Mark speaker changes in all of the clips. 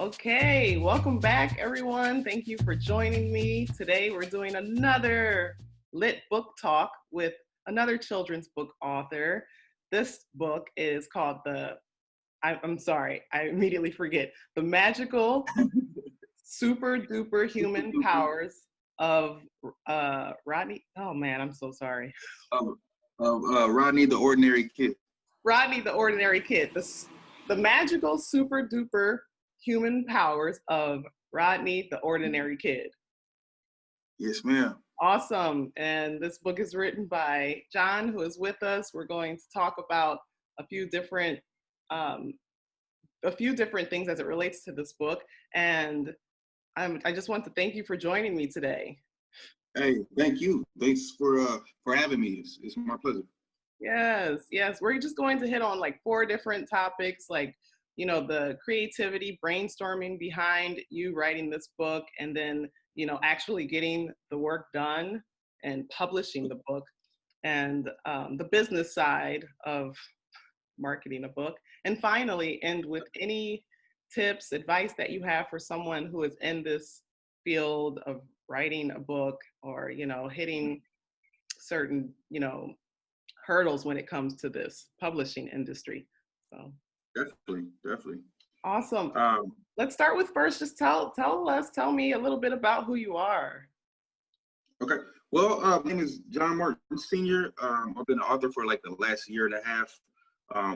Speaker 1: Okay, welcome back, everyone. Thank you for joining me. Today, we're doing another lit book talk with another children's book author. This book is called I'm sorry, I immediately forget. The Magical Super Duper
Speaker 2: Super
Speaker 1: Human
Speaker 2: duper.
Speaker 1: Powers of Rodney. Oh man, I'm so sorry.
Speaker 2: Of, of Rodney the Ordinary Kid.
Speaker 1: Rodney the Ordinary Kid. The Magical Super Duper Human Powers of Rodney the Ordinary Kid.
Speaker 2: Yes, ma'am.
Speaker 1: Awesome. And this book is written by John, who is with us. We're going to talk about a few different um, things as it relates to this book. And I just want to thank you for joining me today.
Speaker 2: Hey, thank you. Thanks for having me. It's my pleasure.
Speaker 1: Yes, yes. We're just going to hit on like four different topics, like, the creativity, brainstorming behind you writing this book, and then, actually getting the work done and publishing the book, and the business side of marketing a book. And finally, end with any tips, advice that you have for someone who is in this field of writing a book or, hitting certain, hurdles when it comes to this publishing industry. So
Speaker 2: Definitely, definitely.
Speaker 1: awesome.
Speaker 2: Um,
Speaker 1: Let's start with first. Just tell me a little bit about who you are.
Speaker 2: okay. Well, my name is John Martin Sr. I've been an author for like the last year and a half.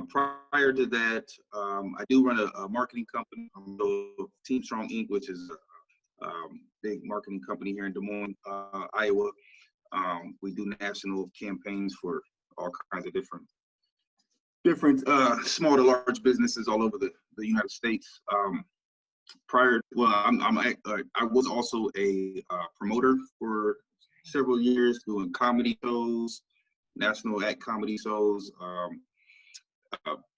Speaker 2: Prior to that, I do run a marketing company. Team Strong Inc., which is a big marketing company here in Des Moines, Iowa. We do national campaigns for all kinds of different small to large businesses all over the United States. I was also a promoter for several years, doing comedy shows, national act comedy shows,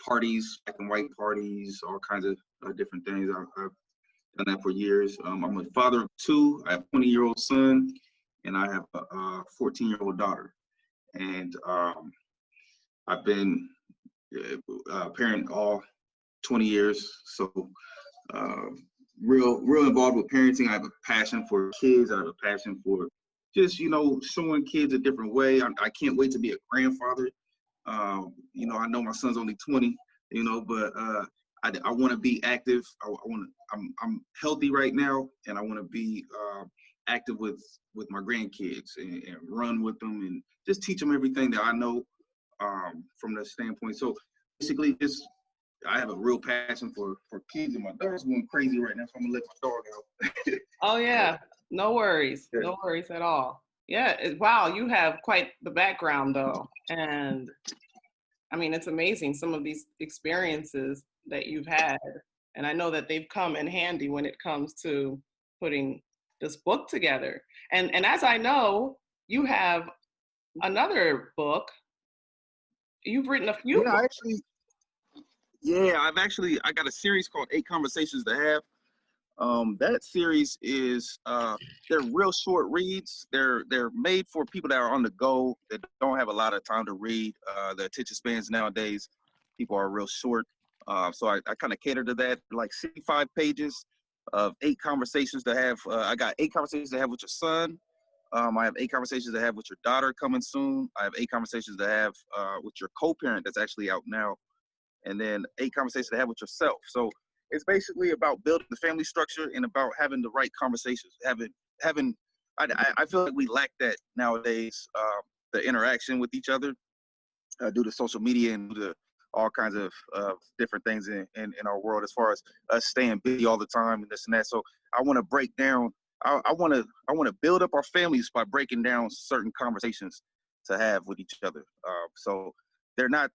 Speaker 2: parties, black and white parties, all kinds of different things. I've done that for years. I'm a father of two. I have a 20-year-old son, and I have a 14-year-old daughter. And I've been a parent all 20 years, so uh, real involved with parenting. I have a passion for kids. I have a passion for just showing kids a different way. I can't wait to be a grandfather. I know my son's only 20, but I want to be active. I'm healthy right now, and I want to be active with my grandkids and run with them and just teach them everything that I know from the standpoint. So basically, just I have a real passion for kids, and my dog's going crazy right now, so I'm gonna let my dog out.
Speaker 1: Oh yeah, no worries,
Speaker 2: Yeah.
Speaker 1: no worries at all. Yeah, wow, you have quite the background though, and I mean it's amazing some of these experiences that you've had, and I know that they've come in handy when it comes to putting this book together. And as I know, you have another book. You've written a few
Speaker 2: Yeah,
Speaker 1: books.
Speaker 2: actually, I got a series called 8 Conversations to Have. That series is they're real short reads. They're made for people that are on the go, that don't have a lot of time to read. The attention spans nowadays, people are real short. So I kind of cater to that. Like 65 pages of 8 conversations to have. I got 8 conversations to have with your son. I have 8 conversations to have with your daughter coming soon. I have 8 conversations to have with your co-parent that's actually out now, and then 8 conversations to have with yourself. So it's basically about building the family structure and about having the right conversations. Having I feel like we lack that nowadays. The interaction with each other due to social media and due to all kinds of different things in our world, as far as us staying busy all the time and this and that. So I want to break down. I want to build up our families by breaking down certain conversations to have with each other. So they're not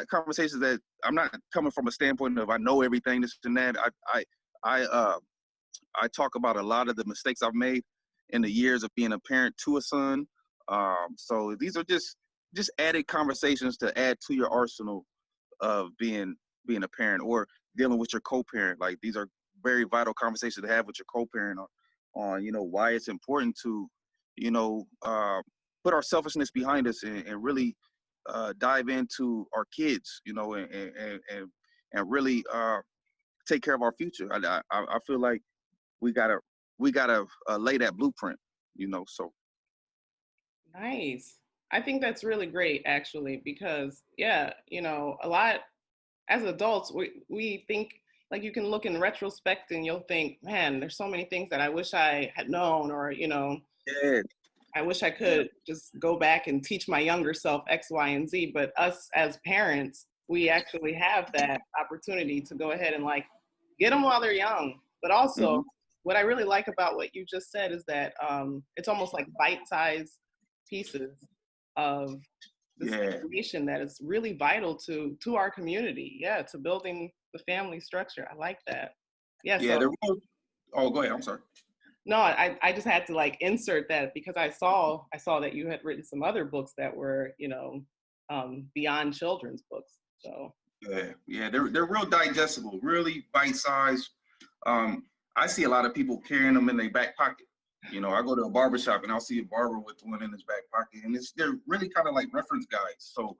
Speaker 2: conversations that I'm not coming from a standpoint of I know everything, this and that. I talk about a lot of the mistakes I've made in the years of being a parent to a son. So these are just added conversations to add to your arsenal of being a parent or dealing with your co-parent. Like, these are very vital conversations to have with your co-parent on why it's important to put our selfishness behind us and really dive into our kids, and really take care of our future. I feel like we gotta lay that blueprint, you know. So
Speaker 1: Nice. I think that's really great, actually, because yeah, you know, a lot as adults, we think like you can look in retrospect and you'll think, man, there's so many things that I wish I had known, or you know,
Speaker 2: yeah,
Speaker 1: I wish I
Speaker 2: yeah,
Speaker 1: could just go back and teach my younger self X, Y, and Z. But us as parents, we actually have that opportunity to go ahead and like get them while they're young. But also,
Speaker 2: hmm,
Speaker 1: what I really like about what you just said is that it's almost like bite-sized pieces of this
Speaker 2: yeah,
Speaker 1: information that is really vital to our community. Yeah, to building the family structure. I like that. Yeah.
Speaker 2: yeah.
Speaker 1: So
Speaker 2: The real. Oh, go ahead. I'm sorry.
Speaker 1: no, I just had to like insert that because I saw that you had written some other books that were, you know, beyond children's books. So
Speaker 2: Yeah, yeah. They're real digestible, really bite sized. Um, I see a lot of people carrying them in their back pocket. You know, I go to a barber shop and I'll see a barber with one in his back pocket, and they're really kind of like reference guides. So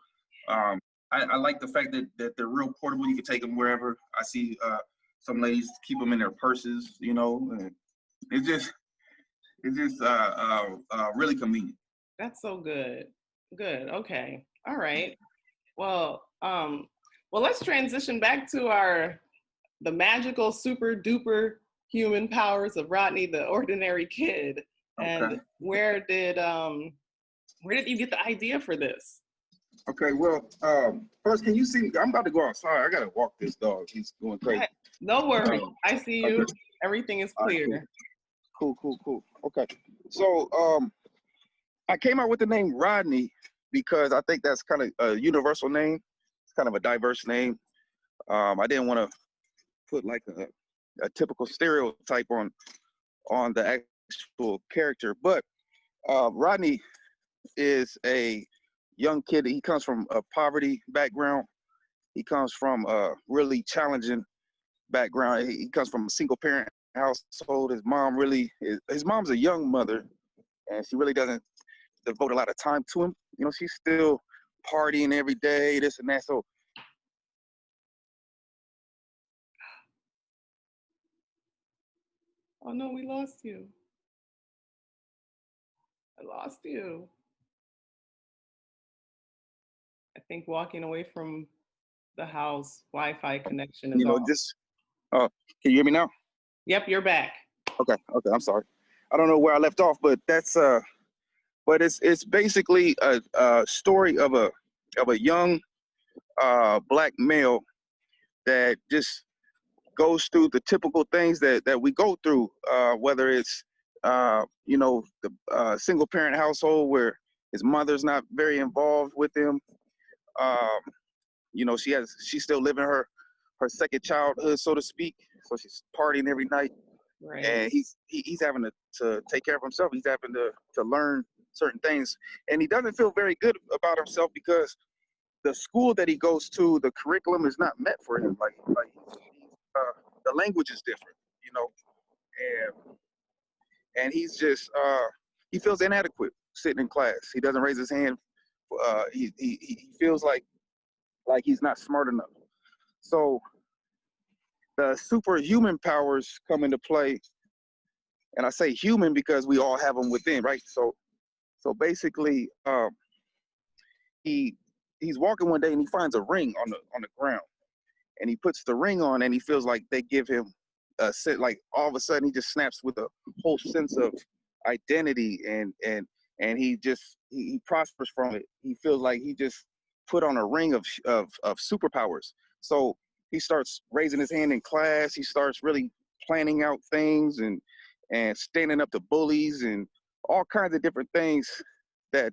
Speaker 2: um, I like the fact that they're real portable. You can take them wherever. I see some ladies keep them in their purses. You know, and it's just really convenient.
Speaker 1: that's so good. Good. Okay. All right. Well, well, let's transition back to our the magical super duper human powers of Rodney, the ordinary kid. And
Speaker 2: Okay.
Speaker 1: where did you get the idea for this?
Speaker 2: Okay. Well, first, can you see me? I'm about to go outside. I gotta walk this dog. He's going crazy.
Speaker 1: No worries.
Speaker 2: Um,
Speaker 1: I see
Speaker 2: okay.
Speaker 1: you. Everything is
Speaker 2: All right.
Speaker 1: clear.
Speaker 2: Cool. Cool. Cool. Cool. Okay. So, I came out with the name Rodney because I think that's kind of a universal name. It's kind of a diverse name. I didn't want to put like a typical stereotype on the actual character, but Rodney is a young kid. He comes from a poverty background. He comes from a really challenging background. He comes from a single parent household. His mom's a young mother, and she really doesn't devote a lot of time to him. You know, she's still partying every day, this and that. So
Speaker 1: Oh no, we lost you. I lost you. I think walking away from the house Wi-Fi connection is
Speaker 2: you know,
Speaker 1: off.
Speaker 2: just can you hear me now?
Speaker 1: Yep, you're back.
Speaker 2: Okay, okay, I'm sorry. I don't know where I left off, but it's basically a story of a young black male that just goes through the typical things that we go through, whether it's you know, the single parent household where his mother's not very involved with him. Um, you know, she's still living her second childhood, so to speak. So she's partying every night,
Speaker 1: Right.
Speaker 2: and he's having to take care of himself. He's having to learn certain things, and he doesn't feel very good about himself because the school that he goes to, the curriculum is not meant for him. The language is different, you know, and he's just he feels inadequate sitting in class. He doesn't raise his hand. He feels like he's not smart enough. So the superhuman powers come into play, and I say human because we all have them within, right? So basically, he he's walking one day and he finds a ring on the ground, and he puts the ring on, and he feels like they give him a sense, like all of a sudden he just snaps with a whole sense of identity, and he prospers from it. He feels like he just put on a ring of superpowers. So he starts raising his hand in class. He starts really planning out things and standing up to bullies and all kinds of different things that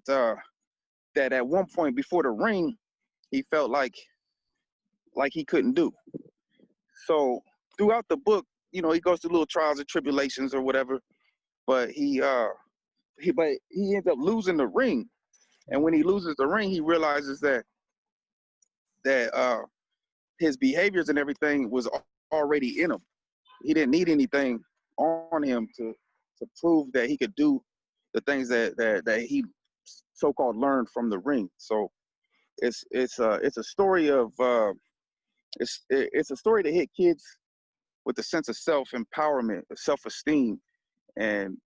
Speaker 2: that at one point before the ring he felt like he couldn't do. So throughout the book, you know, he goes through little trials and tribulations or whatever, but he ends up losing the ring. And when he loses the ring, he realizes that his behaviors and everything was already in him. He didn't need anything on him to prove that he could do the things that he so-called learned from the ring. So it's a story of it's a story to hit kids with a sense of self-empowerment, self-esteem, and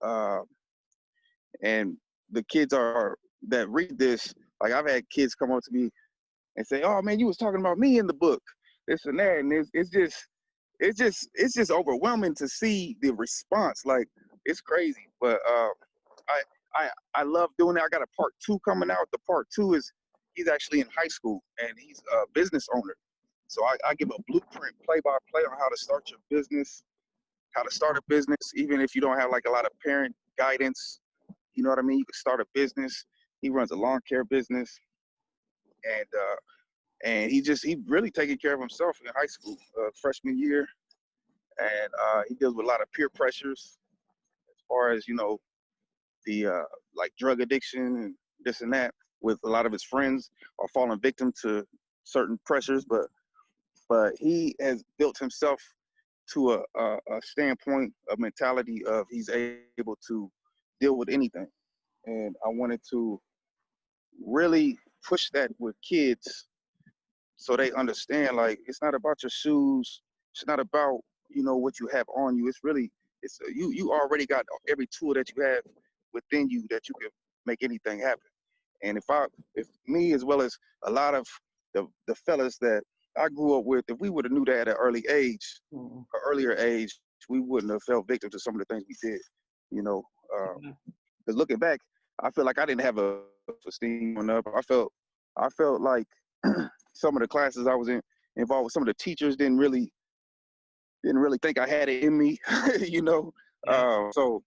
Speaker 2: and the kids that read this, like I've had kids come up to me and say, "Oh man, you was talking about me in the book, this and that," and it's just overwhelming to see the response. Like it's crazy, but I I love doing it. I got a part 2 coming out. The part 2 is he's actually in high school and he's a business owner. So I give a blueprint play by play on how to start your business, how to start a business, even if you don't have like a lot of parent guidance. You know what I mean? You can start a business. He runs a lawn care business, and he really taking care of himself in high school, freshman year, and he deals with a lot of peer pressures as far as the like drug addiction and this and that. With a lot of his friends are falling victim to certain pressures, but he has built himself to a standpoint, a mentality of he's able to deal with anything. And I wanted to really push that with kids so they understand, like, it's not about your shoes. It's not about, what you have on you. It's really, you already got every tool that you have within you that you can make anything happen. And if me, as well as a lot of the fellas that I grew up with, if we would have knew that at an earlier age, we wouldn't have fell victim to some of the things we did, because looking back, I feel like I didn't have a esteem enough. I felt like some of the classes I was involved with, some of the teachers didn't really think I had it in me, you know.
Speaker 1: Yeah.
Speaker 2: So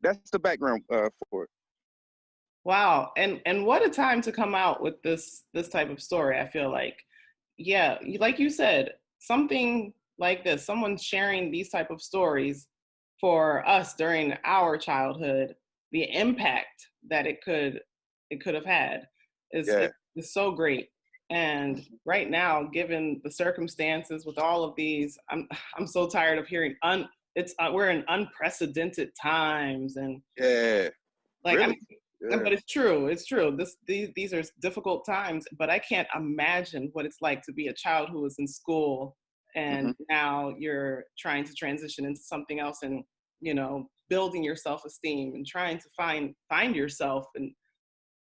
Speaker 2: that's the background for it.
Speaker 1: Wow. And what a time to come out with this type of story, I feel like. Yeah, like you said, something like this, someone sharing these type of stories for us during our childhood, the impact that it could have had
Speaker 2: Yeah.
Speaker 1: is so great. And right now, given the circumstances with all of these, I'm so tired of hearing we're in unprecedented times, and
Speaker 2: Yeah.
Speaker 1: like
Speaker 2: Really? Yeah.
Speaker 1: but it's true. It's true. These are difficult times, but I can't imagine what it's like to be a child who was in school and now you're trying to transition into something else, and building your self-esteem and trying to find yourself. And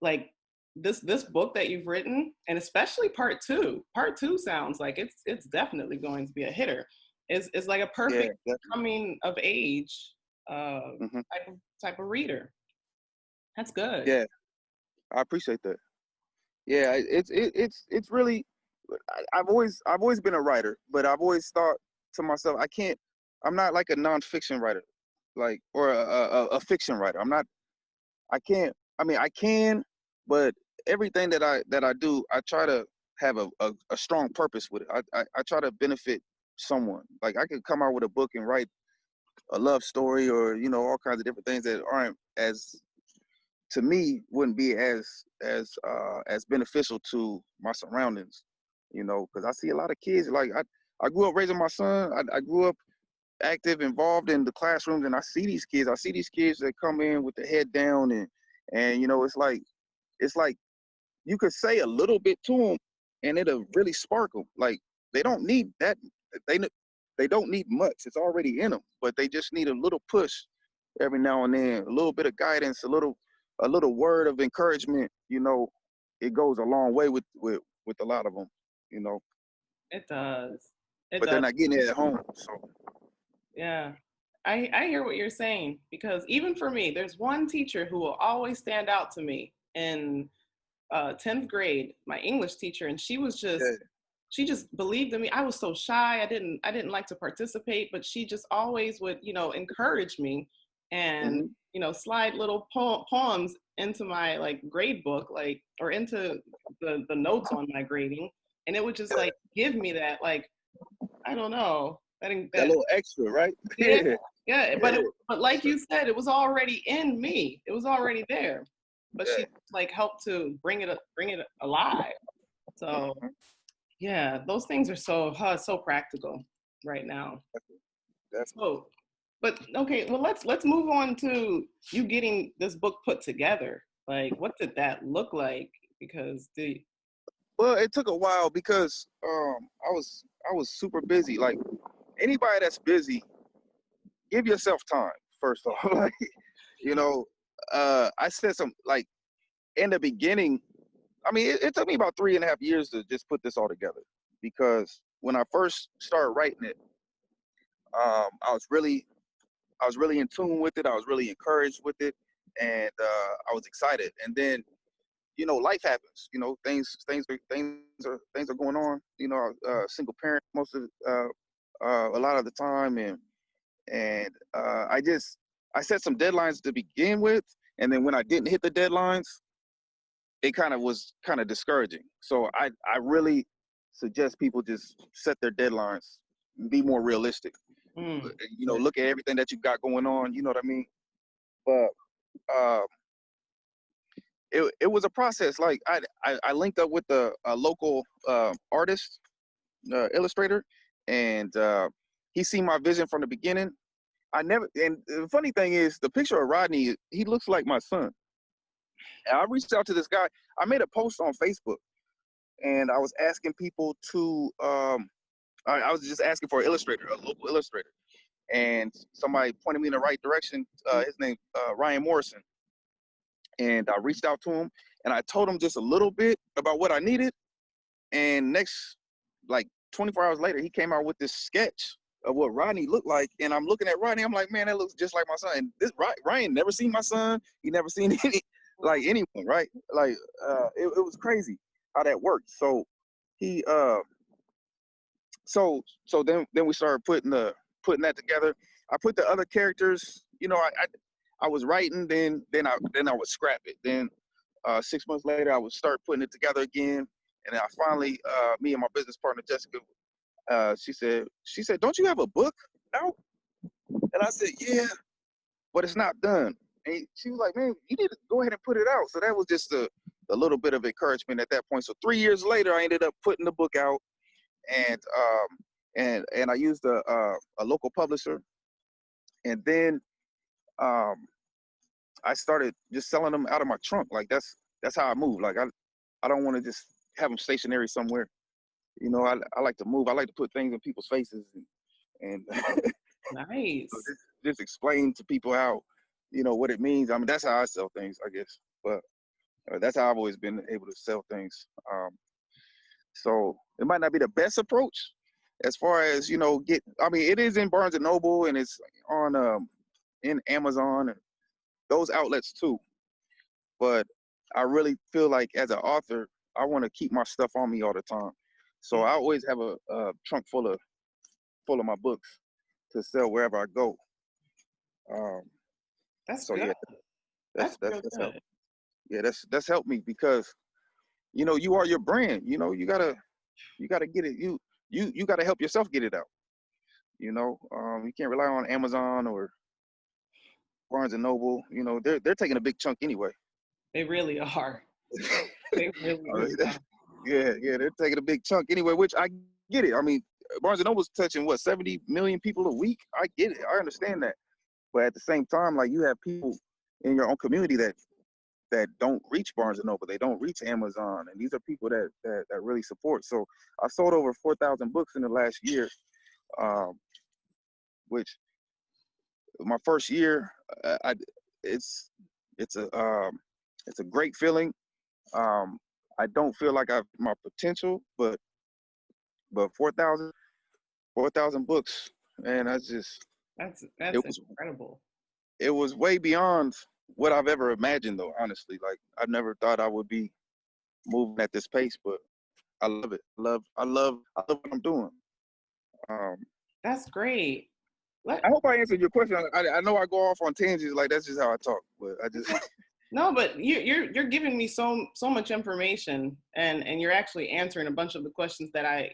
Speaker 1: like this book that you've written, and especially part two. Part two sounds like it's definitely going to be a hitter. Is like a perfect coming of age type of reader. That's good.
Speaker 2: Yeah. I appreciate that. Yeah, it's really. I've always been a writer, but I've always thought to myself, I'm not like a nonfiction writer, like, or a fiction writer. I can't. I mean, I can, but everything that I do, I try to have a strong purpose with it. I try to benefit someone. Like I could come out with a book and write a love story, or all kinds of different things that aren't as, to me, wouldn't be as beneficial to my surroundings, because I see a lot of kids. Like I grew up raising my son. I grew up active, involved in the classrooms, and I see these kids. I see these kids that come in with their head down, and it's like you could say a little bit to them, and it'll really spark them. Like they don't need that. They they don't need much. It's already in them, but they just need a little push every now and then, a little bit of guidance, a little word of encouragement. It goes a long way with a lot of them.
Speaker 1: It does. It
Speaker 2: But they're
Speaker 1: does.
Speaker 2: not getting it at home. So
Speaker 1: Yeah. I hear what you're saying, because even for me, there's one teacher who will always stand out to me in 10th grade, my English teacher, and she just believed in me. I was so shy. I didn't like to participate, but she just always would, encourage me and, slide little poems into my like grade book, like, or into the notes on my grading. And it would just like give me that, like, I don't know,
Speaker 2: that little extra, right?
Speaker 1: yeah, yeah. But like you said, it was already in me. It was already there. But she like helped to bring it alive. So yeah, those things are so practical right now.
Speaker 2: Definitely.
Speaker 1: So, but okay, well let's move on to you getting this book put together. Like, what did that look like? Because
Speaker 2: Well, it took a while because I was super busy. Like anybody that's busy, give yourself time first off. Like, you know, I said some like in the beginning. I mean, it took me about 3.5 years to just put this all together because when I first started writing it, I was really in tune with it. I was really encouraged with it, and I was excited. And then life happens. Things are going on. Single parent most of a lot of the time, and I set some deadlines to begin with, and then when I didn't hit the deadlines, it was kind of discouraging. So I really suggest people just set their deadlines, be more realistic.
Speaker 1: Mm.
Speaker 2: Look at everything that you got going on. You know what I mean? But uh, it was a process. Like I linked up with a local artist, illustrator, and he seen my vision from the beginning. And the funny thing is, the picture of Rodney, he looks like my son. And I reached out to this guy. I made a post on Facebook, and I was asking people to, I was just asking for an illustrator, a local illustrator. And somebody pointed me in the right direction. His name, Ryan Morrison. And I reached out to him, and I told him just a little bit about what I needed. And next, like 24 hours later, he came out with this sketch of what Rodney looked like. And I'm looking at Rodney, I'm like, man, that looks just like my son. And this Ryan never seen my son. He never seen anyone, right? Like it was crazy how that worked. So he then we started putting that together. I put the other characters, I was writing, then I would scrap it. Then 6 months later, I would start putting it together again. And then I finally, me and my business partner Jessica, she said, "Don't you have a book out?" And I said, "Yeah, but it's not done." And she was like, "Man, you need to go ahead and put it out." So that was just a little bit of encouragement at that point. So 3 years later, I ended up putting the book out, and I used a local publisher, and then I started just selling them out of my trunk. Like that's how I move. Like I don't want to just have them stationary somewhere. I like to move. I like to put things in people's faces and
Speaker 1: Nice.
Speaker 2: just explain to people how, what it means. I mean, that's how I sell things, I guess. But that's how I've always been able to sell things. So it might not be the best approach as far as, I mean, it is in Barnes and Noble, and it's on in Amazon and those outlets too. But I really feel like as an author, I want to keep my stuff on me all the time. So I always have a trunk full of my books to sell wherever I go.
Speaker 1: That's
Speaker 2: So
Speaker 1: good.
Speaker 2: yeah,
Speaker 1: That's real
Speaker 2: that's
Speaker 1: good.
Speaker 2: helped. Yeah, that's helped me because you are your brand. You gotta get it. You gotta help yourself get it out. You can't rely on Amazon or Barnes and Noble. They're taking a big chunk anyway.
Speaker 1: They really are. They really, really are.
Speaker 2: Yeah, they're taking a big chunk anyway, which I get it. I mean, Barnes and Noble's touching what 70 million people a week. I get it. I understand that. But at the same time, like, you have people in your own community that don't reach Barnes and Noble. They don't reach Amazon, and these are people that really support. So I sold over 4,000 books in the last year, which my first year, it's a great feeling. I don't feel like I've my potential, but 4,000 books, and
Speaker 1: That's
Speaker 2: it was
Speaker 1: incredible.
Speaker 2: it was way beyond what I've ever imagined, though. Honestly, like, I never thought I would be moving at this pace, but I love it. I love what I'm doing. Um,
Speaker 1: That's great. Let
Speaker 2: I hope I answered your question. I know I go off on tangents, like that's just how I talk, but I just
Speaker 1: No, but you're giving me so much information, and you're actually answering a bunch of the questions that I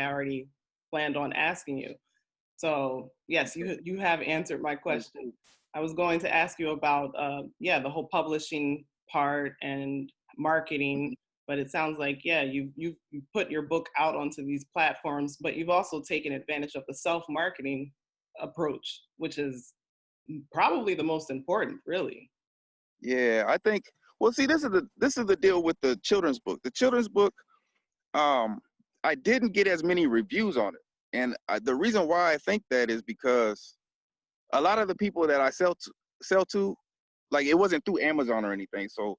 Speaker 1: already planned on asking you. So yes, you have answered my question. I was going to ask you about the whole publishing part and marketing, but it sounds like you put your book out onto these platforms, but you've also taken advantage of the self-marketing approach, which is probably the most important, really.
Speaker 2: yeah, I think. Well, see, this is the deal with the children's book. The children's book, I didn't get as many reviews on it, and the reason why I think that is because a lot of the people that I sell to, like, it wasn't through Amazon or anything. So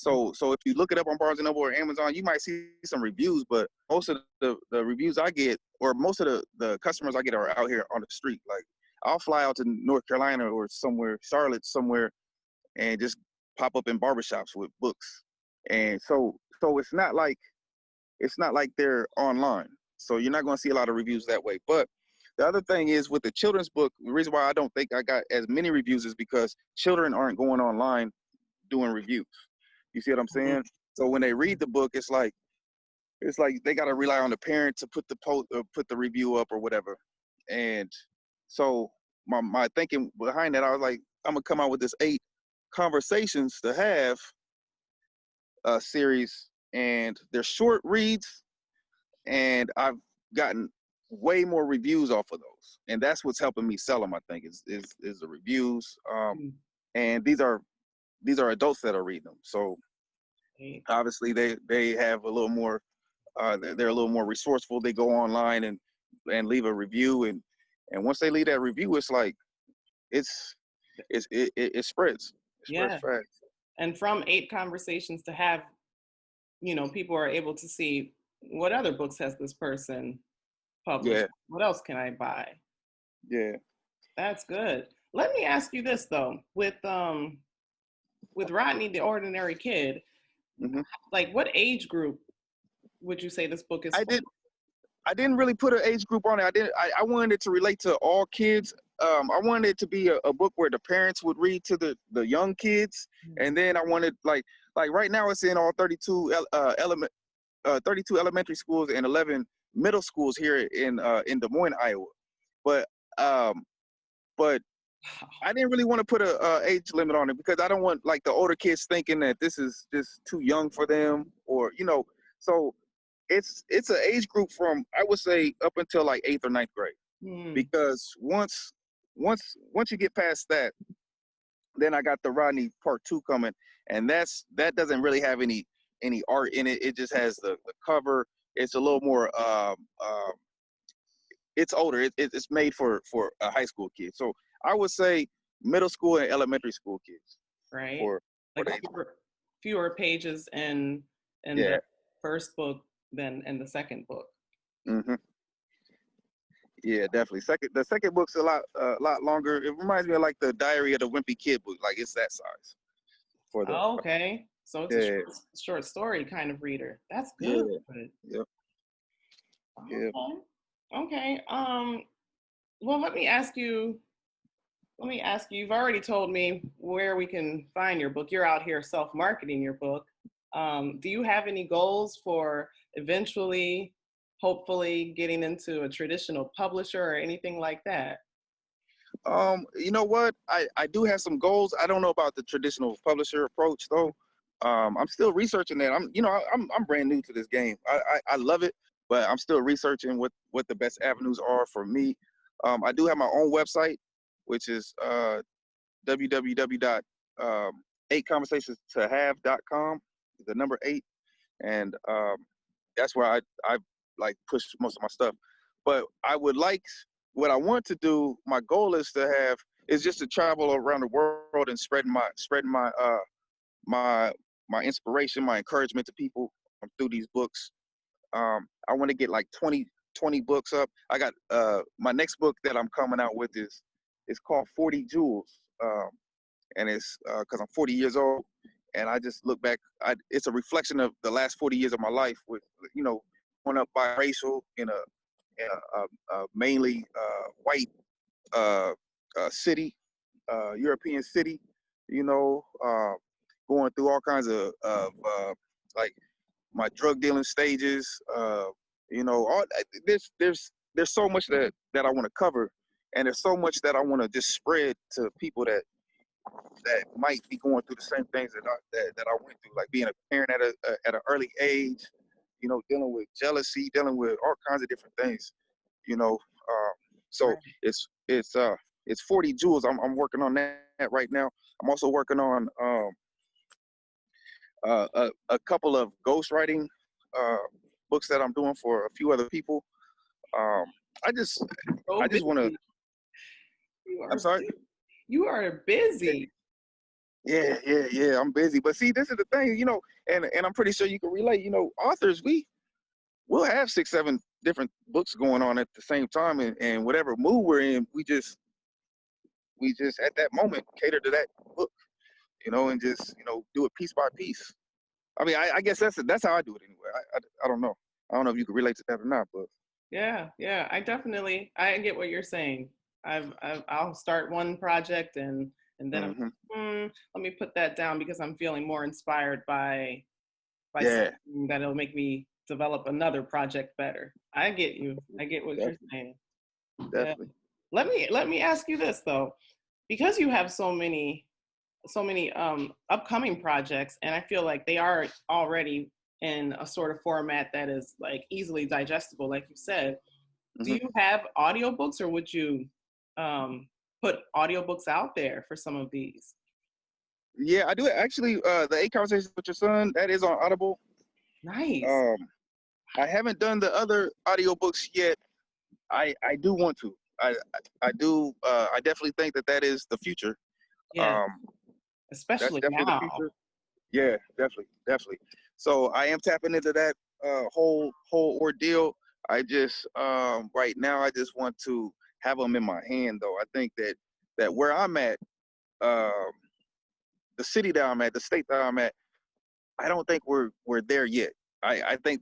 Speaker 2: if you look it up on Barnes and Noble or Amazon, you might see some reviews, but most of the reviews I get, or most of the customers I get, are out here on the street. Like, I'll fly out to North Carolina or somewhere, Charlotte somewhere, and just pop up in barbershops with books. And so it's not like they're online. So you're not going to see a lot of reviews that way. But the other thing is, with the children's book, the reason why I don't think I got as many reviews is because children aren't going online doing reviews. You see what I'm saying? So when they read the book, it's like they got to rely on the parent to put the post or put the review up or whatever. And so my thinking behind that, I was like, I'm gonna come out with this 8 conversations to have series, and they're short reads, and I've gotten way more reviews off of those, and that's what's helping me sell them. I think is the reviews, and these are adults that are reading them. So obviously they have a little more. They're a little more resourceful. They go online and leave a review, and once they leave that review, it's like it spreads. It spreads fast.
Speaker 1: And from 8 conversations to have, people are able to see what other books has this person published.
Speaker 2: Yeah.
Speaker 1: What else can I buy?
Speaker 2: Yeah.
Speaker 1: That's good. Let me ask you this though, with Rodney, the Ordinary Kid, like, what age group would you say this book is for?
Speaker 2: I didn't really put an age group on it. I wanted it to relate to all kids. I wanted it to be a book where the parents would read to the young kids, and then I wanted, like right now it's in all 32 elementary schools and 11 middle schools here in Des Moines, Iowa. But I didn't really want to put a age limit on it, because I don't want, like, the older kids thinking that this is just too young for them, or so it's an age group from, I would say, up until like 8th or 9th grade. Because once you get past that, then I got the Rodney Part 2 coming, and that doesn't really have any art in it. It just has the cover. It's a little more it's older. It's made for a high school kid. So I would say middle school and elementary school kids.
Speaker 1: Right. Like fewer pages in the first book than in the second book.
Speaker 2: Yeah, definitely. The second book's a lot longer. It reminds me of, like, the Diary of the Wimpy Kid book. Like, it's that size.
Speaker 1: Okay. So it's a short story kind of reader. That's good.
Speaker 2: Yeah.
Speaker 1: Yep. Okay. Well, let me ask you, you've already told me where we can find your book. You're out here self-marketing your book. Do you have any goals for eventually, hopefully, getting into a traditional publisher or anything like that?
Speaker 2: You know what? I do have some goals. I don't know about the traditional publisher approach, though. I'm still researching that. I'm brand new to this game. I love it, but I'm still researching what the best avenues are for me. I do have my own website, which is www.8conversationstohave.com, the number 8, and that's where I like push most of my stuff. But what I want to do, my goal is just to travel around the world and spreading my inspiration, my encouragement to people through these books. I want to get like 20 books up. I got my next book that I'm coming out with is called 40 Jewels, and it's because I'm 40 years old, and I just look back. It's a reflection of the last 40 years of my life, with growing up biracial in a mainly white city, European city, going through all kinds of like my drug dealing stages, there's so much that I want to cover, and there's so much that I want to just spread to people that might be going through the same things that I went through, like being a parent at an early age, dealing with jealousy, dealing with all kinds of different things, so it's 40 Jewels. I'm working on that right now. I'm also working on a couple of ghostwriting books that I'm doing for a few other people. Um, I just
Speaker 1: So
Speaker 2: I just want to.
Speaker 1: busy. You
Speaker 2: I'm
Speaker 1: are
Speaker 2: sorry.
Speaker 1: you are busy.
Speaker 2: Yeah. I'm busy, but see, this is the thing, and I'm pretty sure you can relate. Authors, we'll have 6, 7 different books going on at the same time, and whatever mood we're in, we just at that moment cater to that book, and just do it piece by piece. I mean, I guess that's how I do it anyway. I don't know. I don't know if you can relate to that or not, but
Speaker 1: Yeah. I get what you're saying. I'll start one project and then I'm
Speaker 2: hmm
Speaker 1: let me put that down because I'm feeling more inspired by
Speaker 2: yeah,
Speaker 1: something that'll make me develop another project better. I get you. I get what you're
Speaker 2: definitely,
Speaker 1: saying. Yeah.
Speaker 2: definitely.
Speaker 1: Let me ask you this though, because you have so many upcoming projects, and I feel like they are already in a sort of format that is like easily digestible, like you said. Do
Speaker 2: hmm
Speaker 1: you have audiobooks, or would you um, put audiobooks out there for some of these?
Speaker 2: Yeah, I do it. Actually, the 8 Conversations with Your Son, that is on Audible.
Speaker 1: Nice.
Speaker 2: Um, I haven't done the other audiobooks yet. I do want to. I do. I definitely think that is the future.
Speaker 1: Yeah,
Speaker 2: Um, that's
Speaker 1: especially
Speaker 2: definitely the
Speaker 1: now.
Speaker 2: future. Yeah, definitely. So I am tapping into that whole ordeal. I just right now I just want to have them in my hand though. I think that where I'm at, um, the city that I'm at, the state that I'm at, I don't think we're there yet. I think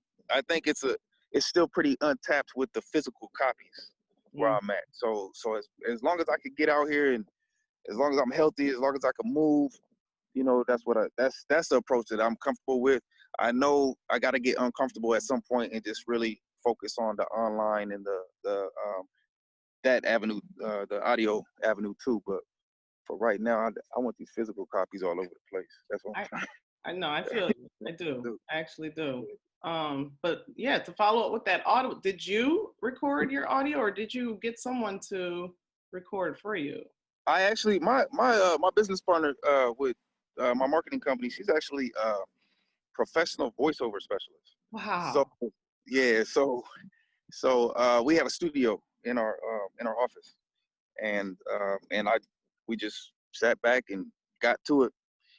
Speaker 2: it's still pretty untapped with the physical copies where
Speaker 1: Mm.
Speaker 2: I'm at. So as long as I can get out here and as long as I'm healthy, as long as I can move, that's the approach that I'm comfortable with. I know I got to get uncomfortable at some point and just really focus on the online and the that avenue, the audio avenue too. But for right now, I want these physical copies all over the place. That's what
Speaker 1: I
Speaker 2: I'm
Speaker 1: I know. I feel you. I
Speaker 2: trying
Speaker 1: do.
Speaker 2: to
Speaker 1: I actually do.
Speaker 2: do.
Speaker 1: But yeah, to follow up with that audio, did you record your audio, or did you get someone to record for you?
Speaker 2: I actually my business partner with my marketing company. She's actually a professional voiceover specialist. So
Speaker 1: Wow.
Speaker 2: yeah, so we have a studio in our office, and we just sat back and got to it,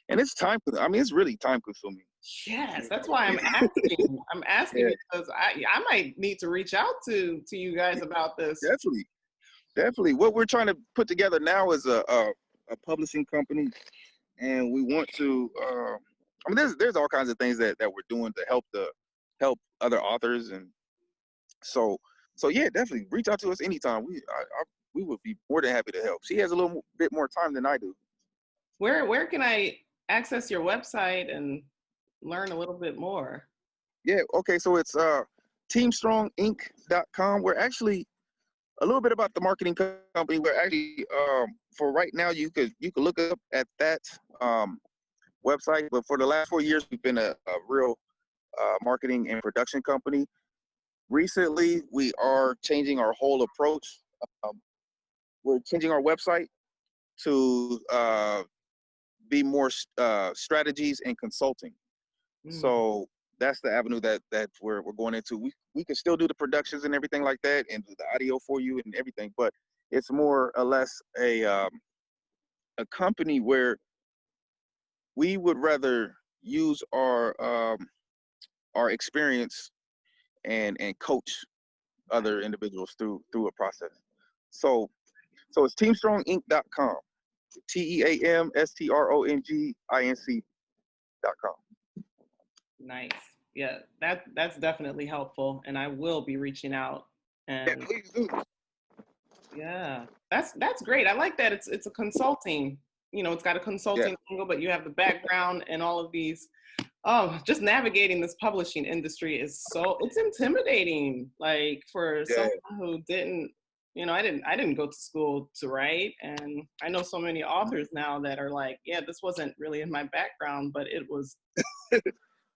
Speaker 2: and it's time. I mean, it's really time consuming.
Speaker 1: Yes,
Speaker 2: You
Speaker 1: that's
Speaker 2: know?
Speaker 1: why I'm asking. I'm asking
Speaker 2: Yeah,
Speaker 1: because I might need to reach out to you guys about this.
Speaker 2: definitely, definitely. What we're trying to put together now is a publishing company, and we want to. I mean, there's all kinds of things that we're doing to help other authors, and so yeah, definitely reach out to us anytime. We would be more than happy to help. She has a little bit more time than I do.
Speaker 1: Where can I access your website and learn a little bit more?
Speaker 2: Yeah, okay, so it's teamstronginc.com. We're actually a little bit about the marketing company. We're actually for right now you could look up at that website, but for the last 4 years we've been a real marketing and production company. Recently, we are changing our whole approach. Um, we're changing our website to be more strategies and consulting.
Speaker 1: Mm.
Speaker 2: So that's the avenue that we're going into. We can still do the productions and everything like that, and do the audio for you and everything, but it's more or less a company where we would rather use our experience and coach other individuals through a process. So it's teamstronginc.com. TEAMSTRONGINC.com.
Speaker 1: Nice. Yeah, that's definitely helpful, and I will be reaching out.
Speaker 2: Yeah,
Speaker 1: And
Speaker 2: please do.
Speaker 1: yeah, that's great. I like that it's a consulting. It's got a
Speaker 2: Yeah,
Speaker 1: consulting angle, but you have the background and all of these. Oh, just navigating this publishing industry is it's intimidating. Like for
Speaker 2: yeah,
Speaker 1: someone who didn't, I didn't go to school to write, and I know so many authors now that are like, yeah, this wasn't really in my background, but it was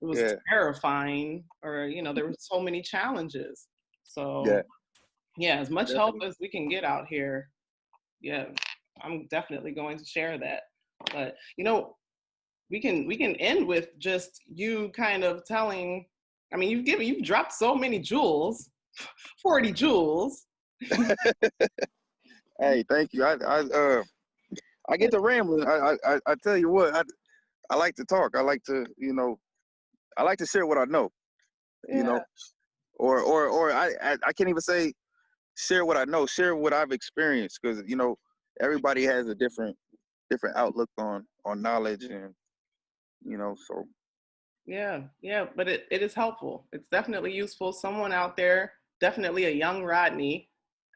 Speaker 2: yeah,
Speaker 1: terrifying, or there were so many challenges.
Speaker 2: yeah,
Speaker 1: So yeah, as much help
Speaker 2: definitely.
Speaker 1: as we can get out here, yeah, I'm definitely going to share that. But we can end with just you kind of telling I mean, you've dropped so many jewels, 40 jewels.
Speaker 2: Hey, thank you. I get to rambling. I tell you what, I like to talk. I like to, I like to share what I know, you
Speaker 1: Yeah.
Speaker 2: know, or I can't even say share what I know, share what I've experienced, because everybody has a different outlook on knowledge, and so
Speaker 1: Yeah, yeah, but it is helpful. It's definitely useful. Someone out there, definitely a young Rodney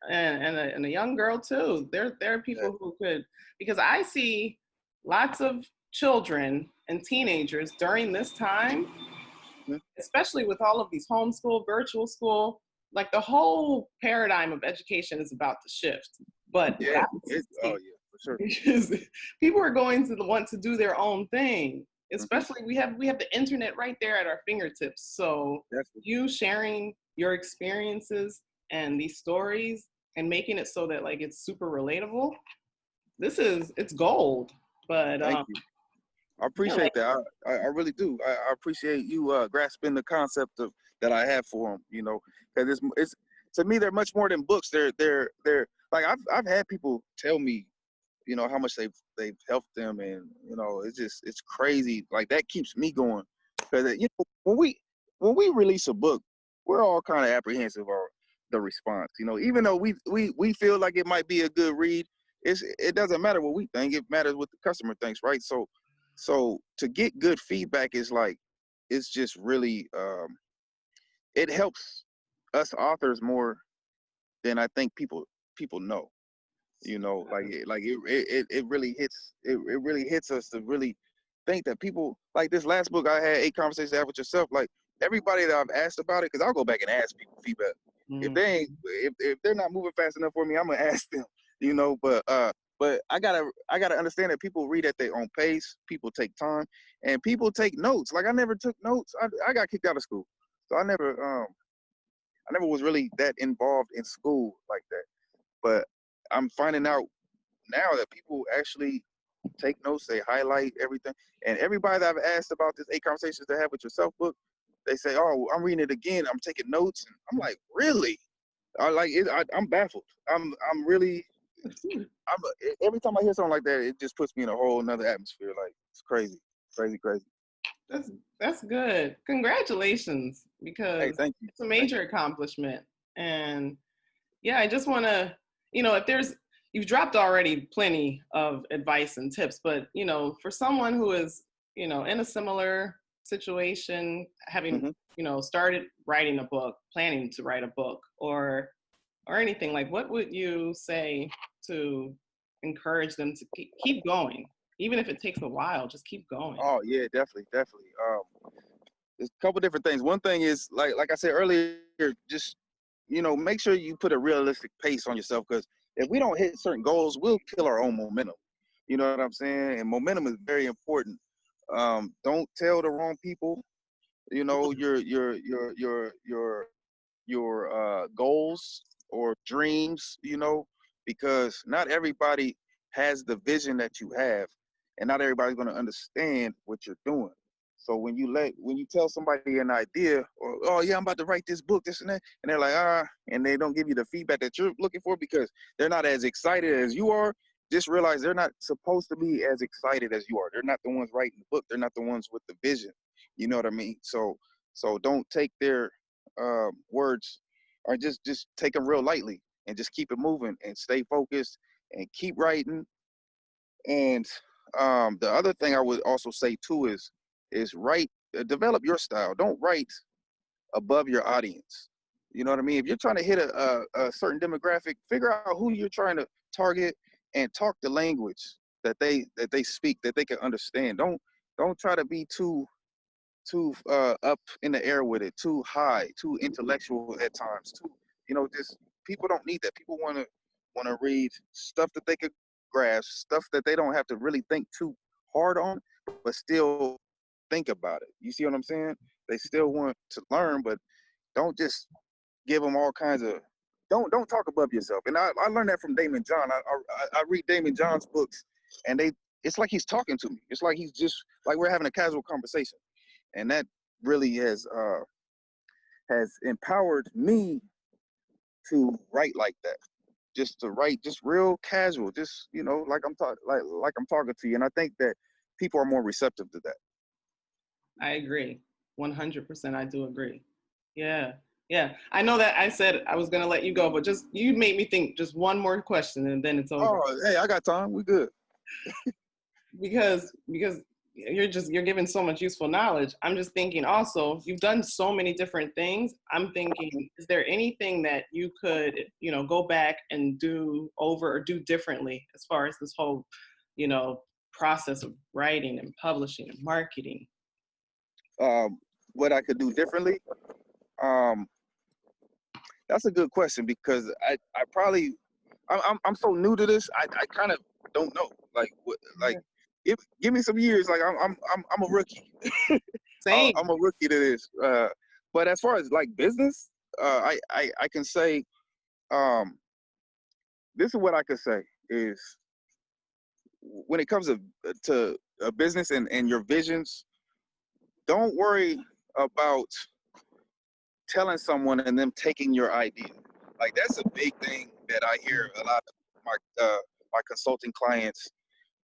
Speaker 1: and a young girl too. There are
Speaker 2: yeah.
Speaker 1: people who could, because I see lots of children and teenagers during this time,
Speaker 2: Mhm.
Speaker 1: especially with all of these homeschool, virtual school, like the whole paradigm of education is about to shift. But what
Speaker 2: Yeah,
Speaker 1: I
Speaker 2: oh
Speaker 1: see
Speaker 2: yeah, for sure.
Speaker 1: is people are going to want to do their own thing.
Speaker 2: Hmm.
Speaker 1: Especially we have the internet right there at our fingertips. So
Speaker 2: Definitely.
Speaker 1: you sharing your experiences and these stories and making it so that like it's super relatable. It's gold. But
Speaker 2: Thank you. I
Speaker 1: yeah, like
Speaker 2: appreciate that. I really do. I appreciate you grasping the concept of that I have for them. Because it's to me they're much more than books. They're like I've had people tell me, how much they've helped them, and it's crazy. Like that keeps me going, because when we release a book, we're all kind of apprehensive of the response. Even though we feel like it might be a good read, it doesn't matter what we think. It matters what the customer thinks, right? So to get good feedback is like, it's just really it helps us authors more than I think people know. It really hits it really hits us to really think that people like this last book I had, 8 Conversations to Have with Yourself. Like everybody that I've asked about it, because I'll go back and ask people feedback. If
Speaker 1: mm,
Speaker 2: they ain't if they're not moving fast enough for me, I'm gonna ask them. But I gotta understand that people read at their own pace. People take time, and people take notes. Like I never took notes. I got kicked out of school, so I never was really that involved in school like that. But I'm finding out now that people actually take notes, they highlight everything. And everybody that I've asked about this 8 Conversations to Have with Yourself book, they say, "Oh, I'm reading it again. I'm taking notes." And I'm like, "Really?" I like it. I'm baffled. I'm really. Every time I hear something like that, it just puts me in a whole another atmosphere. Like it's crazy, crazy, crazy.
Speaker 1: that's that's good. Congratulations,
Speaker 2: Hey,
Speaker 1: because
Speaker 2: thank you,
Speaker 1: it's a
Speaker 2: thank
Speaker 1: major
Speaker 2: you.
Speaker 1: accomplishment. And yeah, I just want to, if you've dropped already plenty of advice and tips, but, for someone who is, in a similar situation, having,
Speaker 2: Hmm.
Speaker 1: started writing a book, planning to write a book or anything, like what would you say to encourage them to keep going? Even if it takes a while, just keep going.
Speaker 2: Oh yeah, definitely, definitely. There's a couple different things. One thing is like I said earlier, just make sure you put a realistic pace on yourself, because if we don't hit certain goals, we'll kill our own momentum. You know what I'm saying? And momentum is very important. Don't tell the wrong people, your goals or dreams, because not everybody has the vision that you have, and not everybody's going to understand what you're doing. So when you tell somebody an idea, or oh yeah, I'm about to write this book, this and that, and they're like and they don't give you the feedback that you're looking for because they're not as excited as you are, just realize they're not supposed to be as excited as you are. They're not the ones writing the book. They're not the ones with the vision. You know what I mean? So don't take their words, or just take them real lightly, and just keep it moving and stay focused and keep writing. And the other thing I would also say too is write, develop your style. Don't write above your audience. You know what I mean? If you're trying to hit a certain demographic, figure out who you're trying to target and talk the language that they speak, that they can understand. Don't try to be too up in the air with it, too high, too intellectual at times, too, just people don't need that. People want to read stuff that they could grasp, stuff that they don't have to really think too hard on, but still think about it. You see what I'm saying? They still want to learn, but don't just give them all kinds of. Don't talk above yourself. And I learned that from Damon John. I read Damon John's books, and it's like he's talking to me. It's like he's just like we're having a casual conversation, and that really has has empowered me to write like that. Just to write, just real casual, just like I'm talking to you. And I think that people are more receptive to that.
Speaker 1: I agree. 100%. I do agree. Yeah. Yeah. I know that I said I was going to let you go, but just you made me think just one more question and then it's over.
Speaker 2: Oh, hey, I got time. We good.
Speaker 1: Because you're giving so much useful knowledge. I'm just thinking also, you've done so many different things. I'm thinking, is there anything that you could, go back and do over or do differently as far as this whole, process of writing and publishing and marketing?
Speaker 2: What I could do differently? Um, that's a good question because I probably I'm so new to this. I kind of don't know. Like what like give me some years. Like I'm a rookie.
Speaker 1: Same.
Speaker 2: I'm a rookie to this. But as far as like business, I can say this is what I could say is when it comes to a business and your visions, don't worry about telling someone and them taking your idea. Like that's a big thing that I hear a lot of my consulting clients.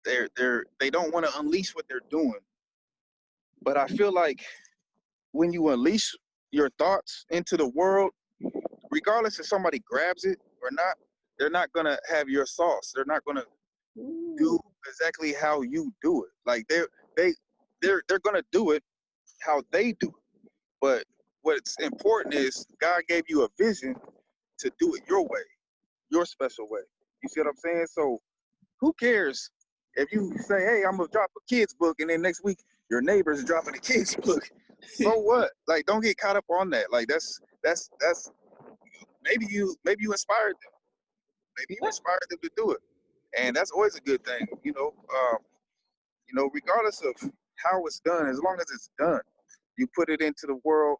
Speaker 2: They don't want to unleash what they're doing, but I feel like when you unleash your thoughts into the world, regardless if somebody grabs it or not, they're not gonna have your sauce. They're not gonna do exactly how you do it. Like they're gonna do it how they do it. But what's important is God gave you a vision to do it your way, your special way. You see what I'm saying? So who cares if you say, hey, I'm gonna drop a kid's book and then next week your neighbor's dropping a kid's book. So what? Like don't get caught up on that. Like that's maybe you inspired them. Maybe you inspired them to do it. And that's always a good thing, regardless of how it's done, as long as it's done, you put it into the world,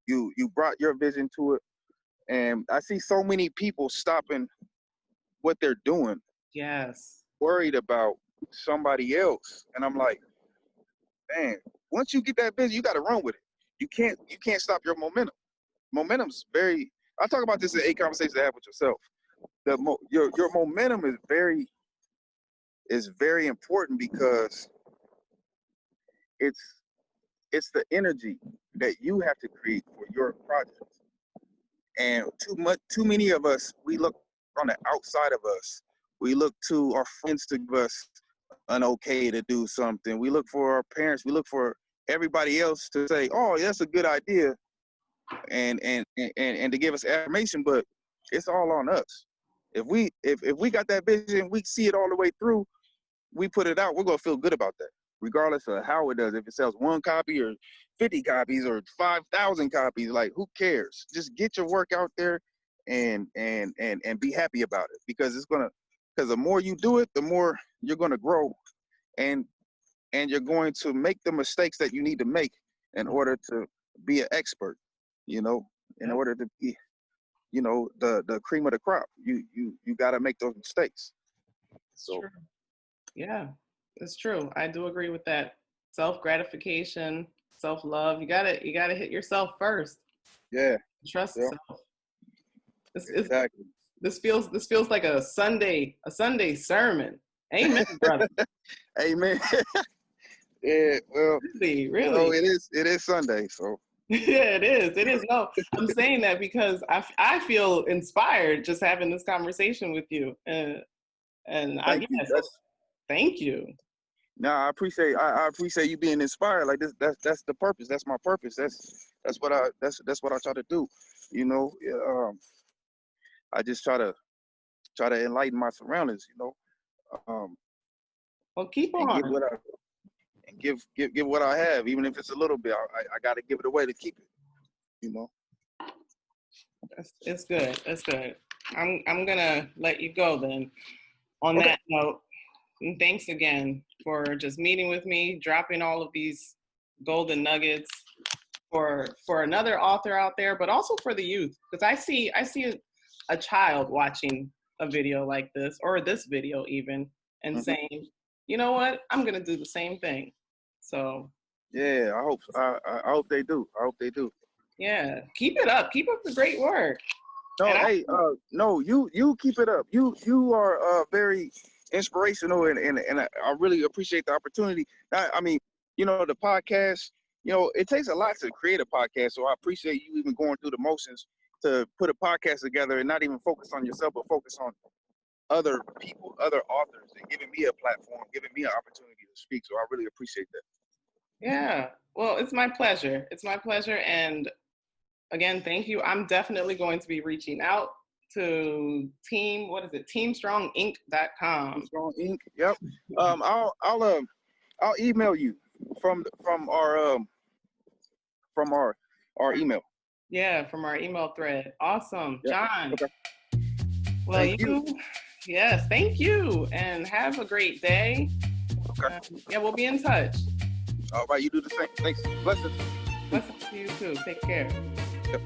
Speaker 2: you brought your vision to it. And I see so many people stopping what they're doing,
Speaker 1: Yes.
Speaker 2: worried about somebody else. And I'm like, man, once you get that vision, you got to run with it. You can't stop your momentum. Momentum's very. I talk about this in 8 conversations I have with yourself. Your momentum is very important because it's the energy that you have to create for your project. And too many of us, we look on the outside of us. We look to our friends to give us an okay to do something. We look for our parents. We look for everybody else to say, "Oh, that's a good idea," and to give us affirmation. But it's all on us. If we got that vision, we see it all the way through. We put it out. We're gonna feel good about that, regardless of how it does. If it sells 1 copy or 50 copies or 5,000 copies, like who cares? Just get your work out there and be happy about it because because the more you do it, the more you're gonna grow and you're going to make the mistakes that you need to make in order to be an expert, in order to be, the cream of the crop. You got to make those mistakes. So
Speaker 1: True. Yeah, it's true. I do agree with that. Self-gratification, self-love. You gotta hit yourself first.
Speaker 2: yeah,
Speaker 1: Trust
Speaker 2: yeah,
Speaker 1: self.
Speaker 2: exactly.
Speaker 1: This feels like a Sunday sermon. Amen, brother.
Speaker 2: Amen. Yeah, well,
Speaker 1: Really.
Speaker 2: it is Sunday, so
Speaker 1: Yeah, it is. It is. No, I'm saying that because I feel inspired just having this conversation with you.
Speaker 2: thank you.
Speaker 1: Thank you.
Speaker 2: No, I appreciate you being inspired. Like this, that's the purpose. That's my purpose. That's what I try to do. I just try to enlighten my surroundings. Um,
Speaker 1: Well, keep
Speaker 2: and
Speaker 1: on.
Speaker 2: give what I have, even if it's a little bit. I got to give it away to keep it.
Speaker 1: It's good. It's good. I'm gonna let you go then. On
Speaker 2: Okay.
Speaker 1: that note, and thanks again for just meeting with me, dropping all of these golden nuggets for another author out there, but also for the youth, because I see a child watching a video like this or this video even and saying, you know what, I'm gonna do the same thing. So
Speaker 2: yeah, I hope they do. I hope they do.
Speaker 1: Yeah, keep it up. Keep up the great work.
Speaker 2: No,
Speaker 1: And
Speaker 2: hey, no, you keep it up. You are very inspirational, and I really appreciate the opportunity. I mean, the podcast, it takes a lot to create a podcast. So I appreciate you even going through the motions to put a podcast together and not even focus on yourself, but focus on other people, other authors, and giving me a platform, giving me an opportunity to speak. So I really appreciate that.
Speaker 1: yeah, well, it's my pleasure. It's my pleasure. And again, thank you. I'm definitely going to be reaching out to teamstronginc.com.
Speaker 2: Strong Ink. Yep. I'll email you from our email.
Speaker 1: Yeah, from our email thread. Awesome.
Speaker 2: Yep.
Speaker 1: John.
Speaker 2: Okay.
Speaker 1: Well,
Speaker 2: Thank you.
Speaker 1: Yes, thank you. And have a great day.
Speaker 2: Okay.
Speaker 1: Yeah, we'll be in touch.
Speaker 2: All right, you do the same. Thanks. Blessings.
Speaker 1: Blessings to you too. Take care.
Speaker 2: Yep.